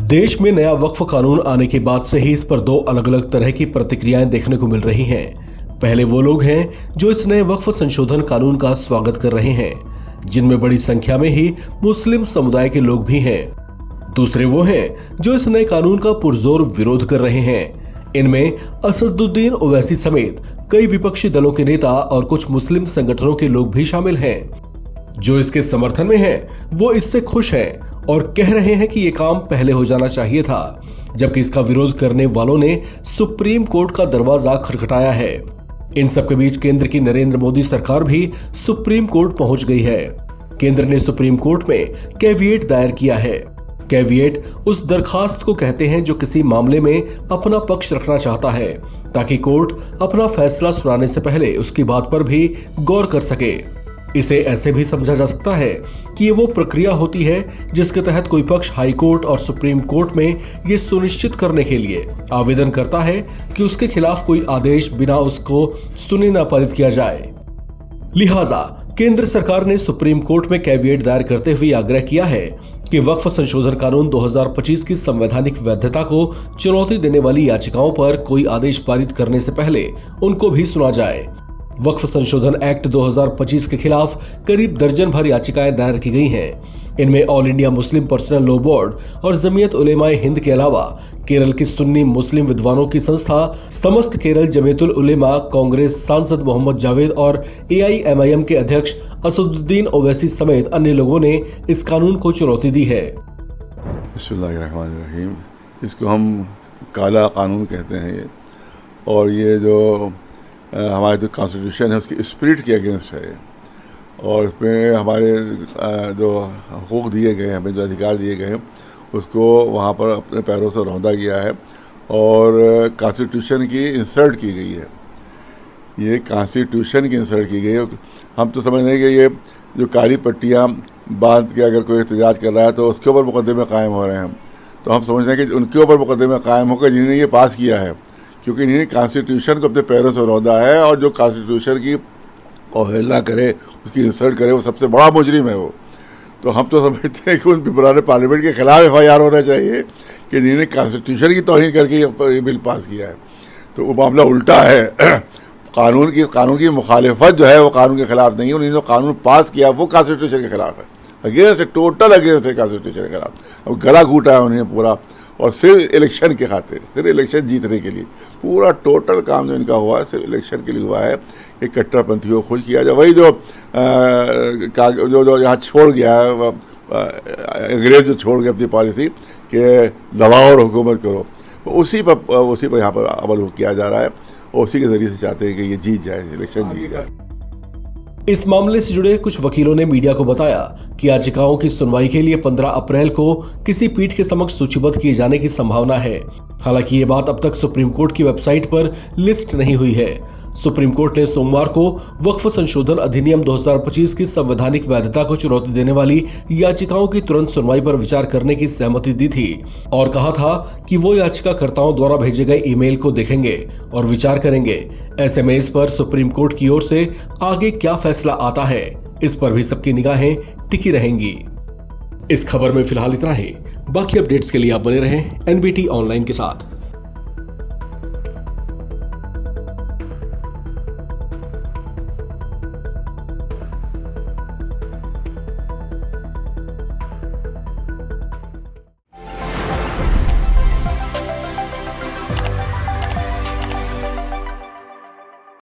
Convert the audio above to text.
देश में नया वक्फ कानून आने के बाद से ही इस पर दो अलग अलग तरह की प्रतिक्रियाएं देखने को मिल रही हैं। पहले वो लोग हैं जो इस नए वक्फ संशोधन कानून का स्वागत कर रहे हैं, जिनमें बड़ी संख्या में ही मुस्लिम समुदाय के लोग भी हैं। दूसरे वो हैं जो इस नए कानून का पुरजोर विरोध कर रहे हैं। इनमें असदुद्दीन ओवैसी समेत कई विपक्षी दलों के नेता और कुछ मुस्लिम संगठनों के लोग भी शामिल हैं। जो इसके समर्थन में हैं, वो इससे खुश हैं और कह रहे हैं कि ये काम पहले हो जाना चाहिए था, जबकि इसका विरोध करने वालों ने सुप्रीम कोर्ट का दरवाजा खटखटाया है। इन सब के बीच केंद्र की नरेंद्र मोदी सरकार भी सुप्रीम कोर्ट पहुंच गई है। केंद्र ने सुप्रीम कोर्ट में कैविएट दायर किया है। कैविएट उस दरखास्त को कहते हैं जो किसी मामले में अपना पक्ष रखना चाहता है, ताकि कोर्ट अपना फैसला सुनाने से पहले उसकी बात पर भी गौर कर सके। इसे ऐसे भी समझा जा सकता है कि ये वो प्रक्रिया होती है जिसके तहत कोई पक्ष हाई कोर्ट और सुप्रीम कोर्ट में ये सुनिश्चित करने के लिए आवेदन करता है कि उसके खिलाफ कोई आदेश बिना उसको सुने न पारित किया जाए। लिहाजा केंद्र सरकार ने सुप्रीम कोर्ट में कैविएट दायर करते हुए आग्रह किया है कि वक्फ संशोधन कानून 2025 की संवैधानिक वैधता को चुनौती देने वाली याचिकाओं पर कोई आदेश पारित करने से पहले उनको भी सुना जाए। वक्फ संशोधन एक्ट 2025 के खिलाफ करीब दर्जन भर याचिकाएं दायर की गई हैं। इनमें all India Muslim personal law board और जमीयत उलेमाए हिंद के अलावा केरल की सुन्नी मुस्लिम विद्वानों की संस्था समस्त केरल जमीयतुल उलेमा, कांग्रेस सांसद मोहम्मद जावेद और AIMIM के अध्यक्ष असदुद्दीन ओवैसी समेत अन्य लोगों ने इस कानून को चुनौती दी है। बिस्मिल्लाहिर्रहमानिर्रहीम। इसको हम काला कानून कहते हैं और ये जो हमारे जो कॉन्स्टिट्यूशन है उसकी स्पिरिट के अगेंस्ट है और इसमें हमारे जो हकूक़ दिए गए हैं, हमें जो अधिकार दिए गए हैं उसको वहाँ पर अपने पैरों से रौंदा गया है और कॉन्स्टिट्यूशन की इंसर्ट की गई है। ये कॉन्स्टिट्यूशन की इंसर्ट की गई है। हम तो समझ रहे हैं कि ये जो काली पट्टियाँ बांध के अगर कोई एहतजाज कर रहा है तो उसके ऊपर मुकदमे कायम हो रहे हैं, तो हम समझ रहे हैं कि उनके ऊपर मुकदमे कायम होकर जिन्होंने ये पास किया है, क्योंकि इन्होंने कॉन्स्टिट्यूशन को अपने पैरों से रौंदा है और जो कॉन्स्टिट्यूशन की अवहेलना करे, उसकी इंसल्ट करे, वो सबसे बड़ा मुजरिम है वो। तो हम तो समझते हैं कि उन पिपराने पार्लियामेंट के खिलाफ FIR होना चाहिए कि जिन्होंने कॉन्स्टिट्यूशन की तौहीन करके ये बिल पास किया है। तो वो मामला उल्टा है। कानून की मुखालिफत जो है वो कानून के खिलाफ नहीं है, उन्होंने जो कानून पास किया वो कॉन्स्टिट्यूशन के खिलाफ है, अगेंस्ट है, टोटल अगेंस्ट है कॉन्स्टिट्यूशन के खिलाफ। अब गला घूटा है उन्हें पूरा, और सिर्फ इलेक्शन के खातिर, सिर्फ इलेक्शन जीतने के लिए पूरा टोटल काम जो इनका हुआ है सिर्फ इलेक्शन के लिए हुआ है। एक कट्टरपंथियों को खुश किया जाए, वही जो यहाँ छोड़ गया है अंग्रेज, जो छोड़ गए अपनी पॉलिसी कि दबाओ और हुकूमत करो, उसी पर यहाँ पर अमल किया जा रहा है और उसी के जरिए से चाहते हैं कि ये जीत जाए, इलेक्शन जीत जाए। इस मामले से जुड़े कुछ वकीलों ने मीडिया को बताया कि याचिकाओं की सुनवाई के लिए 15 अप्रैल को किसी पीठ के समक्ष सूचीबद्ध किए जाने की संभावना है। हालांकि ये बात अब तक सुप्रीम कोर्ट की वेबसाइट पर लिस्ट नहीं हुई है। सुप्रीम कोर्ट ने सोमवार को वक्फ संशोधन अधिनियम 2025 की संवैधानिक वैधता को चुनौती देने वाली याचिकाओं की तुरंत सुनवाई पर विचार करने की सहमति दी थी और कहा था कि वो याचिकाकर्ताओं द्वारा भेजे गए ईमेल को देखेंगे और विचार करेंगे। ऐसे में इस पर सुप्रीम कोर्ट की ओर से आगे क्या फैसला आता है, इस पर भी सबकी निगाहें टिकी रहेंगी। इस खबर में फिलहाल इतना ही। बाकी अपडेट्स के लिए आप बने रहें NBT ऑनलाइन के साथ।